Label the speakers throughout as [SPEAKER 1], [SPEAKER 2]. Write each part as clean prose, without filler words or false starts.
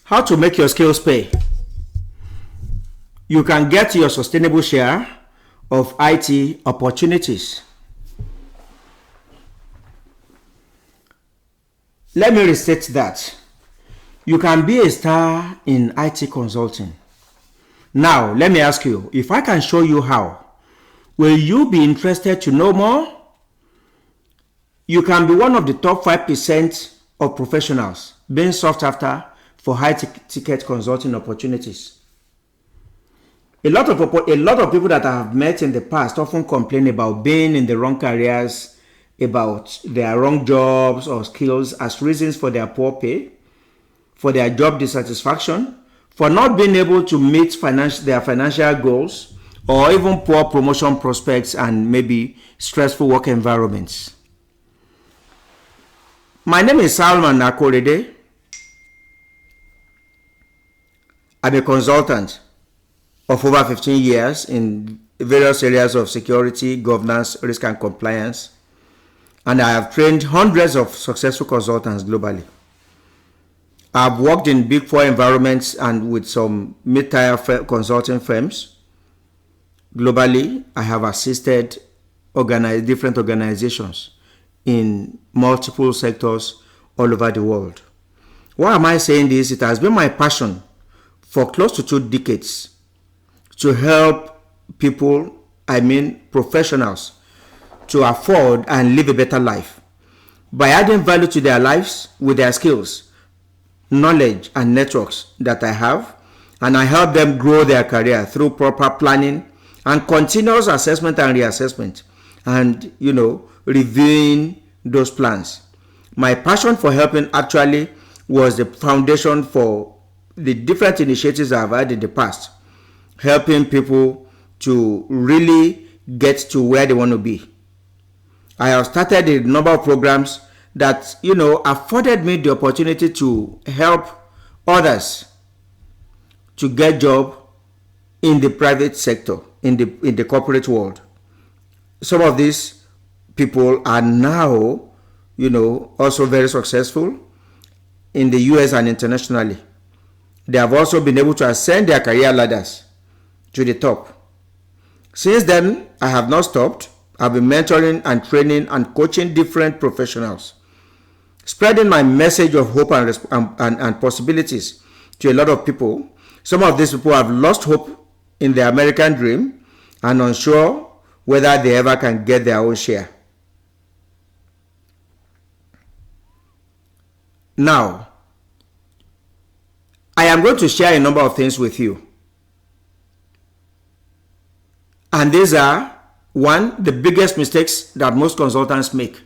[SPEAKER 1] How to make your skills pay. You can get your sustainable share of IT opportunities. Let me restate that. You can be a star in IT consulting. Now, let me ask you, if I can show you how, will you be interested to know more? You can be one of the top 5% of professionals being sought after for high-ticket consulting opportunities. A lot of people that I have met in the past often complain about being in the wrong careers, about their wrong jobs or skills as reasons for their poor pay, for their job dissatisfaction, for not being able to meet their financial goals, or even poor promotion prospects and maybe stressful work environments. My name is Salman Akorede. I'm a consultant of over 15 years in various areas of security, governance, risk and compliance, and I have trained hundreds of successful consultants globally. I've worked in Big Four environments and with some mid-tier consulting firms. Globally, I have assisted different organizations in multiple sectors all over the world. Why am I saying this? It has been my passion for close to 2 decades to help people, professionals, to afford and live a better life by adding value to their lives with their skills, knowledge, and networks that I have, and I help them grow their career through proper planning and continuous assessment and reassessment, and reviewing those plans. My passion for helping actually was the foundation for the different initiatives I've had in the past, helping people to really get to where they want to be. I have started a number of programs that afforded me the opportunity to help others to get job in the private sector, in the corporate world. Some of these people are now also very successful in the US and internationally. They have also been able to ascend their career ladders to the top. Since then, I have not stopped. I've been mentoring and training and coaching different professionals, spreading my message of hope and possibilities to a lot of people. Some of these people have lost hope in the American dream and unsure whether they ever can get their own share. Now, I am going to share a number of things with you. And these are, one, the biggest mistakes that most consultants make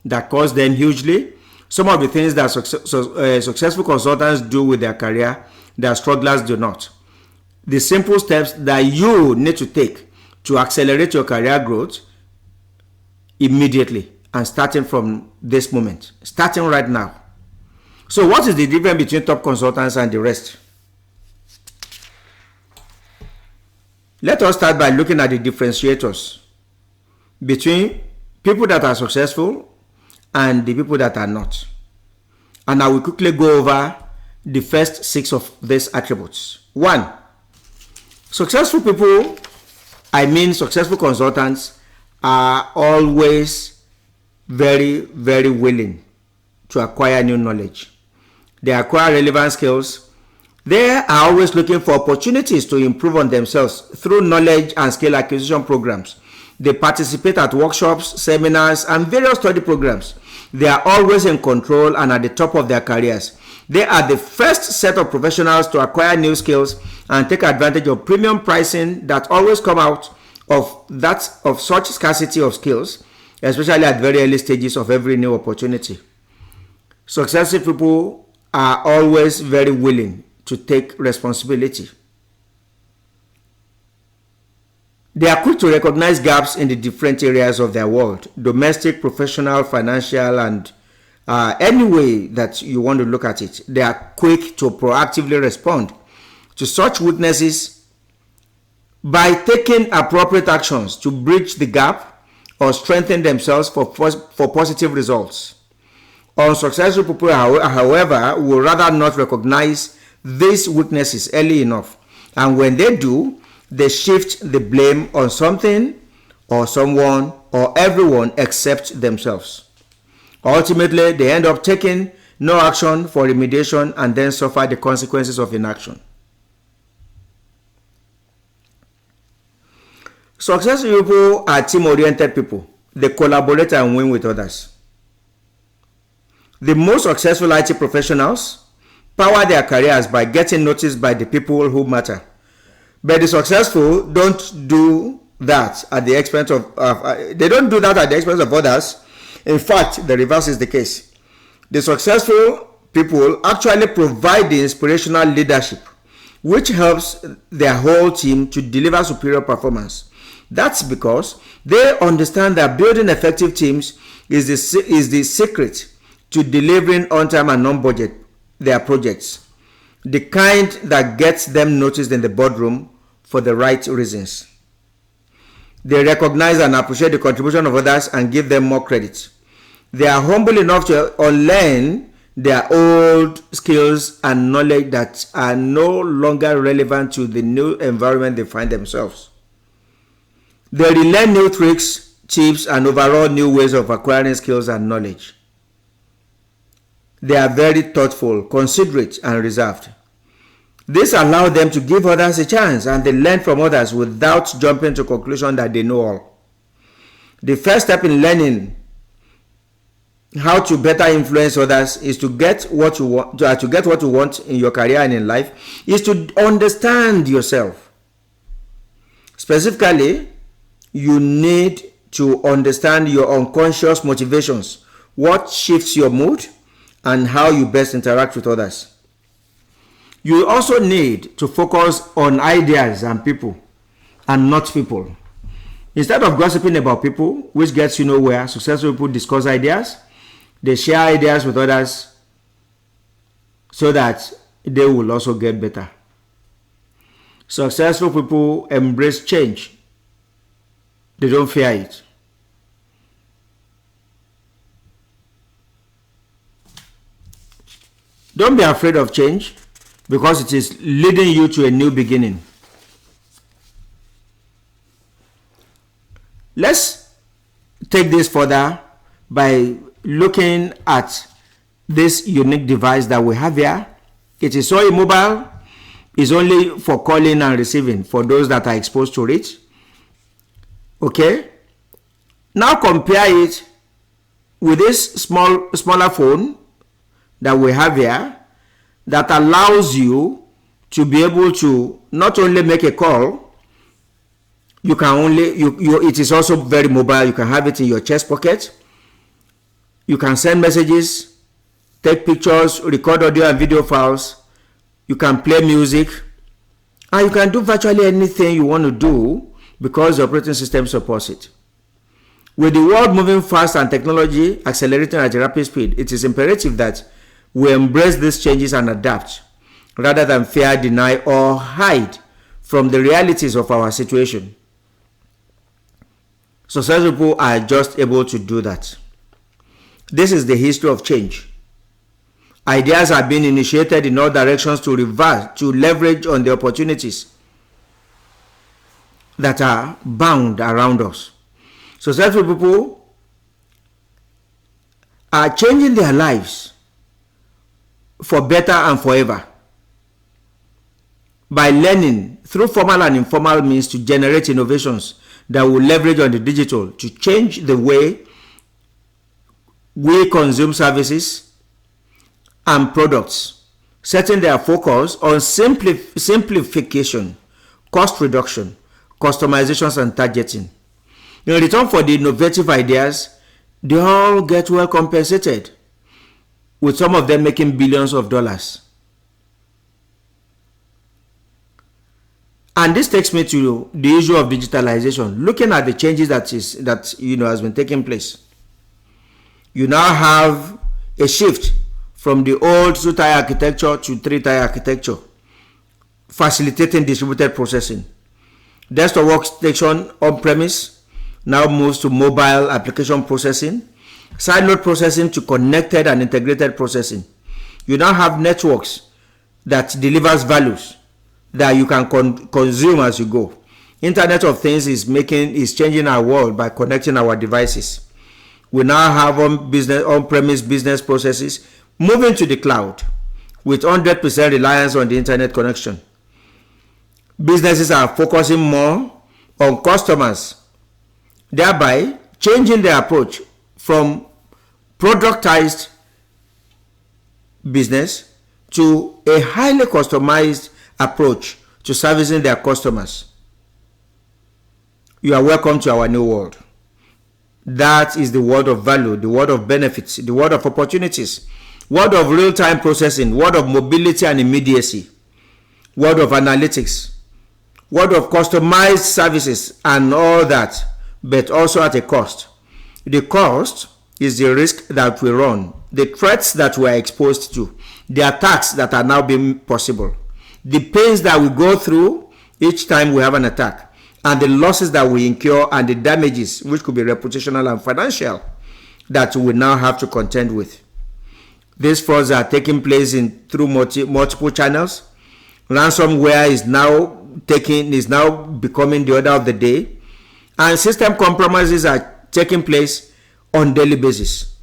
[SPEAKER 1] that cost them hugely. Some of the things that successful consultants do with their career that strugglers do not. The simple steps that you need to take to accelerate your career growth immediately and starting from this moment, starting right now. So what is the difference between top consultants and the rest? Let us start by looking at the differentiators between people that are successful and the people that are not. And I will quickly go over the first 6 of these attributes. 1, successful people, successful consultants, are always very, very willing to acquire new knowledge. They acquire relevant skills. They are always looking for opportunities to improve on themselves through knowledge and skill acquisition programs. They participate at workshops, seminars, and various study programs. They are always in control and at the top of their careers. They are the first set of professionals to acquire new skills and take advantage of premium pricing that always come out of such scarcity of skills, especially at very early stages of every new opportunity. Successful people are always very willing to take responsibility. They are quick to recognize gaps in the different areas of their world, domestic, professional, financial, and any way that you want to look at it. They are quick to proactively respond to such weaknesses by taking appropriate actions to bridge the gap or strengthen themselves for positive results. Unsuccessful people, however, will rather not recognize these weaknesses early enough. And when they do, they shift the blame on something or someone or everyone except themselves. Ultimately, they end up taking no action for remediation and then suffer the consequences of inaction. Successful people are team-oriented people. They collaborate and win with others. The most successful IT professionals power their careers by getting noticed by the people who matter. But the successful don't do that at the expense of they don't do that at the expense of others. In fact, the reverse is the case. The successful people actually provide the inspirational leadership, which helps their whole team to deliver superior performance. That's because they understand that building effective teams is the secret to delivering on time and on budget their projects, the kind that gets them noticed in the boardroom for the right reasons. They recognize and appreciate the contribution of others and give them more credit. They are humble enough to unlearn their old skills and knowledge that are no longer relevant to the new environment they find themselves. They relearn new tricks, tips, and overall new ways of acquiring skills and knowledge. They are very thoughtful, considerate, and reserved. This allows them to give others a chance, and they learn from others without jumping to conclusion that they know all. The first step in learning how to better influence others is to get what you want. To get what you want in your career and in life is to understand yourself. Specifically, you need to understand your unconscious motivations, what shifts your mood, and how you best interact with others. You also need to focus on ideas and people, and not people. Instead of gossiping about people, which gets you nowhere, successful people discuss ideas. They share ideas with others so that they will also get better. Successful people embrace change. They don't fear it. Don't be afraid of change because it is leading you to a new beginning. Let's take this further by looking at this unique device that we have here. It is so immobile. It's only for calling and receiving for those that are exposed to it. Okay. Now compare it with this smaller phone that we have here that allows you to be able to not only make a call, you can only it is also very mobile. You can have it in your chest pocket. You can send messages, take pictures, record audio and video files. You can play music, and you can do virtually anything you want to do because the operating system supports it. With the world moving fast and technology accelerating at a rapid speed, it is imperative that we embrace these changes and adapt, rather than fear, deny, or hide from the realities of our situation. Successful people are just able to do that. This is the history of change. Ideas are being initiated in all directions to leverage on the opportunities that are bound around us. Successful people are changing their lives for better and forever by learning through formal and informal means to generate innovations that will leverage on the digital to change the way we consume services and products, setting their focus on simplification, cost reduction, customizations, and targeting. In return for the innovative ideas, they all get well compensated, with some of them making billions of dollars. And this takes me to the issue of digitalization, looking at the changes that has been taking place. You now have a shift from the old 2-tier architecture to 3-tier architecture, facilitating distributed processing. Desktop workstation on-premise now moves to mobile application processing, side node processing to connected and integrated processing. You now have networks that delivers values that you can consume as you go. Internet of Things is changing our world by connecting our devices. We now have on-premise business processes moving to the cloud with 100% reliance on the internet connection. Businesses are focusing more on customers, thereby changing their approach from productized business to a highly customized approach to servicing their customers. You are welcome to our new world. That is the world of value, the world of benefits, the world of opportunities, world of real-time processing, world of mobility and immediacy, world of analytics, world of customized services and all that, but also at a cost. The cost is the risk that we run, the threats that we are exposed to, the attacks that are now being possible, the pains that we go through each time we have an attack, and the losses that we incur and the damages, which could be reputational and financial, that we now have to contend with. These frauds are taking place through multiple channels. Ransomware is now becoming the order of the day, and system compromises are taking place on daily basis.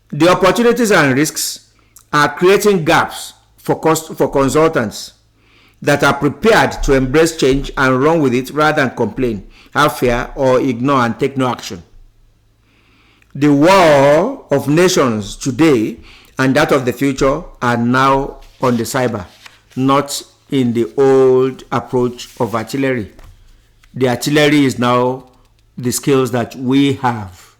[SPEAKER 1] The opportunities and risks are creating gaps for consultants that are prepared to embrace change and run with it rather than complain, have fear, or ignore and take no action. The war of nations today and that of the future are now on the cyber, not in the old approach of artillery. The artillery is now the skills that we have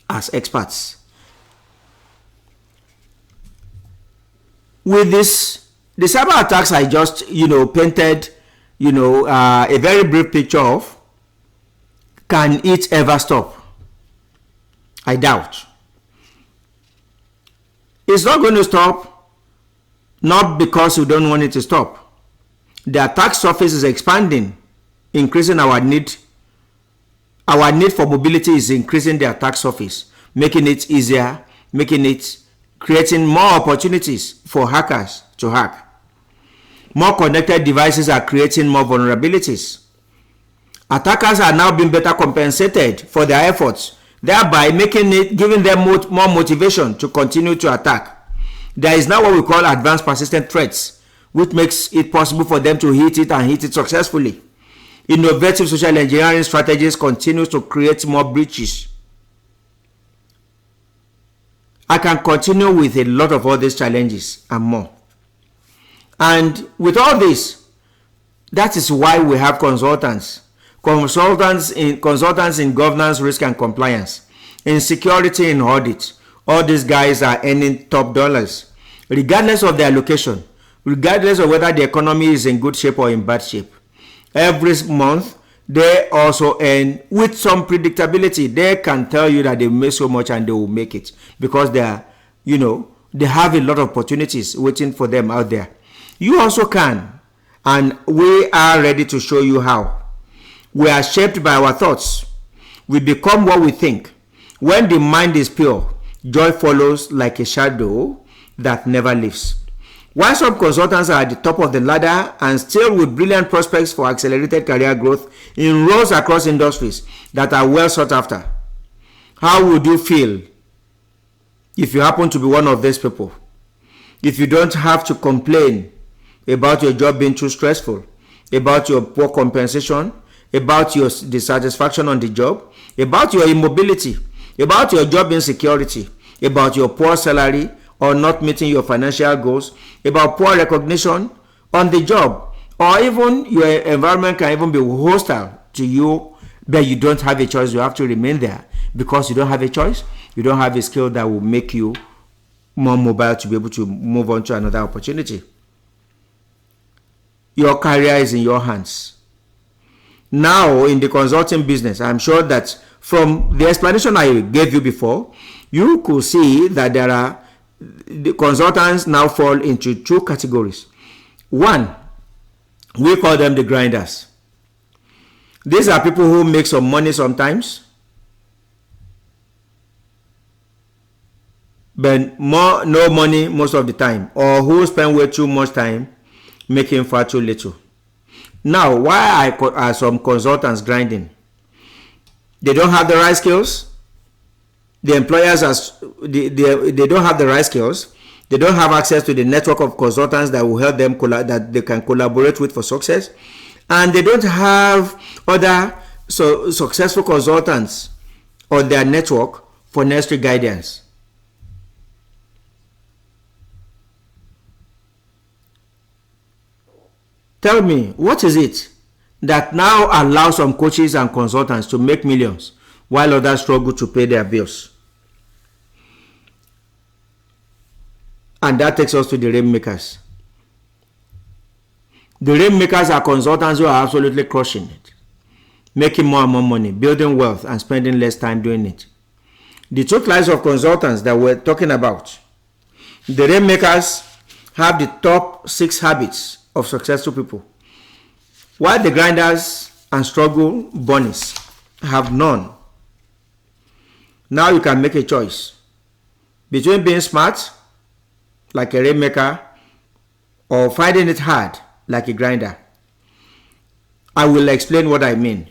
[SPEAKER 1] as experts. With this, the cyber attacks I just, painted, a very brief picture of, can it ever stop? I doubt. It's not going to stop, not because we don't want it to stop. The attack surface is expanding, increasing our need. Our need for mobility is increasing the attack surface, making it easier, creating more opportunities for hackers to hack. More connected devices are creating more vulnerabilities. Attackers are now being better compensated for their efforts, thereby giving them more motivation to continue to attack. There is now what we call advanced persistent threats, which makes it possible for them to hit it successfully. Innovative social engineering strategies continue to create more breaches. I can continue with a lot of all these challenges and more. And with all this, that is why we have consultants in governance, risk and compliance, in security and audit. All these guys are earning top dollars, regardless of their location, regardless of whether the economy is in good shape or in bad shape. Every month, they also earn with some predictability. They can tell you that they make so much and they will make it because they have a lot of opportunities waiting for them out there. You also can, and we are ready to show you how. We are shaped by our thoughts. We become what we think. When the mind is pure, joy follows like a shadow that never leaves. While some consultants are at the top of the ladder and still with brilliant prospects for accelerated career growth in roles across industries that are well sought after, how would you feel if you happen to be one of these people? If you don't have to complain about your job being too stressful, about your poor compensation, about your dissatisfaction on the job, about your immobility, about your job insecurity, about your poor salary or not meeting your financial goals, about poor recognition on the job, or even your environment can even be hostile to you, but you don't have a choice. You have to remain there because you don't have a choice. You don't have a skill that will make you more mobile to be able to move on to another opportunity. Your career is in your hands. Now, in the consulting business, I'm sure that from the explanation I gave you before, you could see that the consultants now fall into two categories. One, we call them the grinders. These are people who make some money sometimes, but no money most of the time, or who spend way too much time making far too little. Now, why are some consultants grinding? They don't have the right skills. The employers they don't have the right skills. They don't have access to the network of consultants that will help them that they can collaborate with for success, and they don't have other successful consultants on their network for necessary guidance. Tell me, what is it that now allows some coaches and consultants to make millions while others struggle to pay their bills? And that takes us to the rainmakers. The rainmakers are consultants who are absolutely crushing it, making more and more money, building wealth, and spending less time doing it. The two kinds of consultants that we're talking about, the rainmakers have the top 6 habits of successful people, while the grinders and struggle bunnies have none. Now you can make a choice between being smart, like a rainmaker, or finding it hard, like a grinder. I will explain what I mean.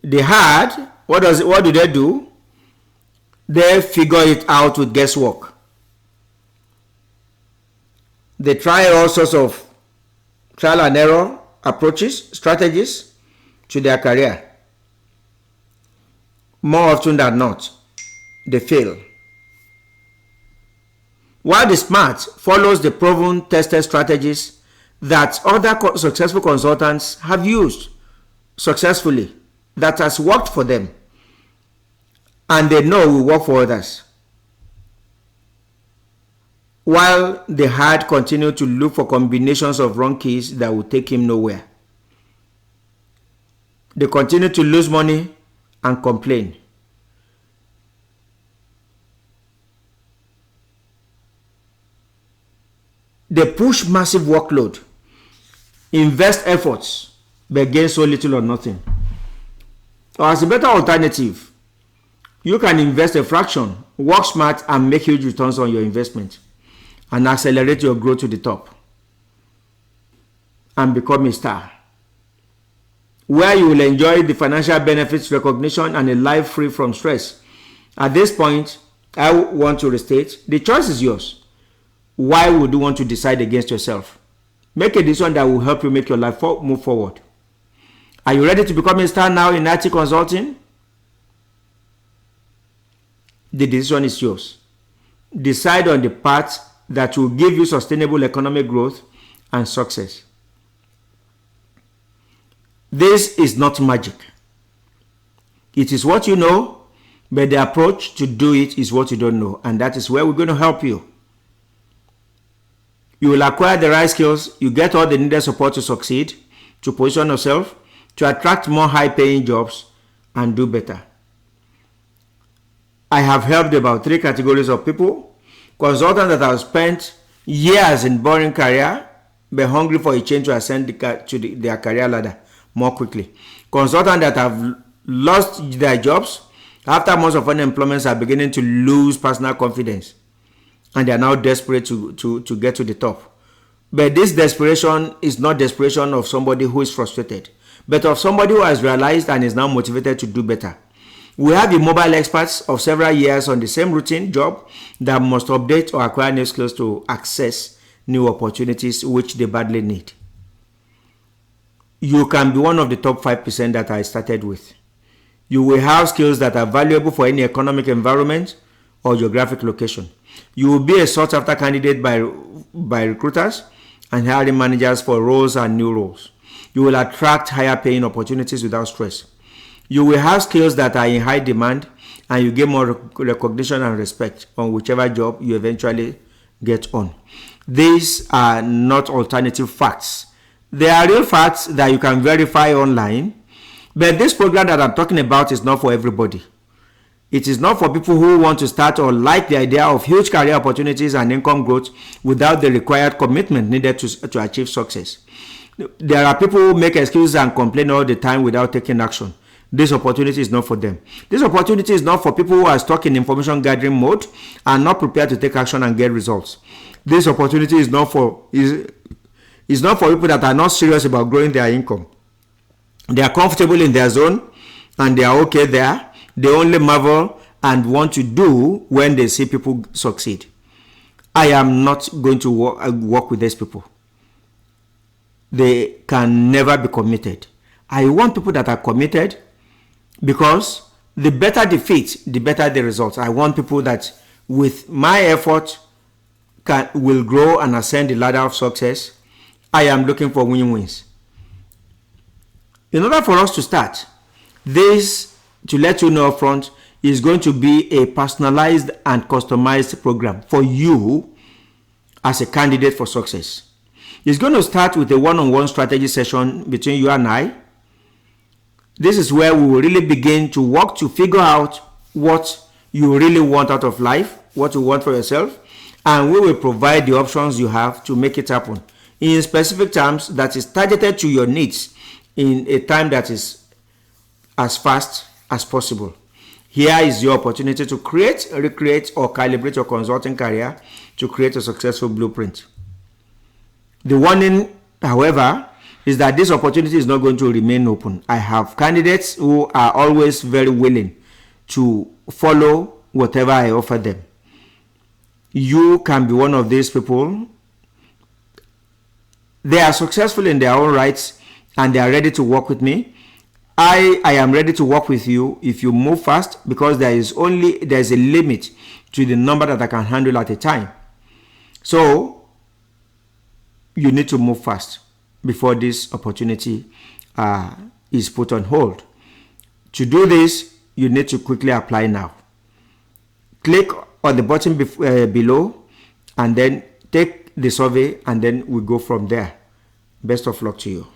[SPEAKER 1] The hard, what do they do? They figure it out with guesswork. They try all sorts of trial and error approaches, strategies to their career. More often than not, they fail. While the smart follows the proven, tested strategies that other successful consultants have used successfully, that has worked for them, and they know will work for others. While the hard continue to look for combinations of wrong keys that will take him nowhere. They continue to lose money and complain. They push massive workload, invest efforts, but gain so little or nothing. Or as a better alternative, you can invest a fraction, work smart, and make huge returns on your investment, and accelerate your growth to the top and become a star, where you will enjoy the financial benefits, recognition, and a life free from stress. At this point, I want to restate, the choice is yours. Why would you want to decide against yourself? Make a decision that will help you make your life move forward. Are you ready to become a star now in IT consulting? The decision is yours. Decide on the path that will give you sustainable economic growth and success. This is not magic. It is what you know, but the approach to do it is what you don't know, and that is where we're going to help you. You will acquire the right skills, you get all the needed support to succeed, to position yourself, to attract more high-paying jobs, and do better. I have helped about 3 categories of people: consultants that have spent years in boring career, but hungry for a change to ascend their career ladder more quickly. Consultants that have lost their jobs after months of unemployment are beginning to lose personal confidence, and they are now desperate to get to the top. But this desperation is not desperation of somebody who is frustrated, but of somebody who has realized and is now motivated to do better. We have immobile experts of several years on the same routine job that must update or acquire new skills to access new opportunities which they badly need. You can be one of the top 5% that I started with. You will have skills that are valuable for any economic environment or geographic location. You will be a sought-after candidate by recruiters and hiring managers for roles and new roles. You will attract higher paying opportunities without stress. You will have skills that are in high demand, and you get more recognition and respect on whichever job you eventually get on. These are not alternative facts. They are real facts that you can verify online, but this program that I'm talking about is not for everybody. It is not for people who want to start or like the idea of huge career opportunities and income growth without the required commitment needed to achieve success. There are people who make excuses and complain all the time without taking action. this opportunity is not for them. This opportunity is not for people who are stuck in information gathering mode and not prepared to take action and get results. This opportunity is not for people that are not serious about growing their income. They are comfortable in their zone and they are okay there. They only marvel and want to do when they see people succeed. I am not going to work with these people. They can never be committed. I want people that are committed, because the better the fit, the better the results. I want people that with my effort will grow and ascend the ladder of success. I am looking for win-wins. In order for us to start, this, to let you know upfront, is going to be a personalized and customized program for you as a candidate for success. It's going to start with a one-on-one strategy session between you and I. This is where we will really begin to work to figure out what you really want out of life, what you want for yourself, and we will provide the options you have to make it happen in specific terms that is targeted to your needs in a time that is as fast as possible. Here is your opportunity to create, recreate, or calibrate your consulting career to create a successful blueprint. The warning, however, is that this opportunity is not going to remain open. I have candidates who are always very willing to follow whatever I offer them. You can be one of these people. They are successful in their own rights and they are ready to work with me. I am ready to work with you if you move fast, because there is a limit to the number that I can handle at a time. So you need to move fast before this opportunity is put on hold. To do this, you need to quickly apply now. Click on the button below and then take the survey, and then we go from there. Best of luck to you.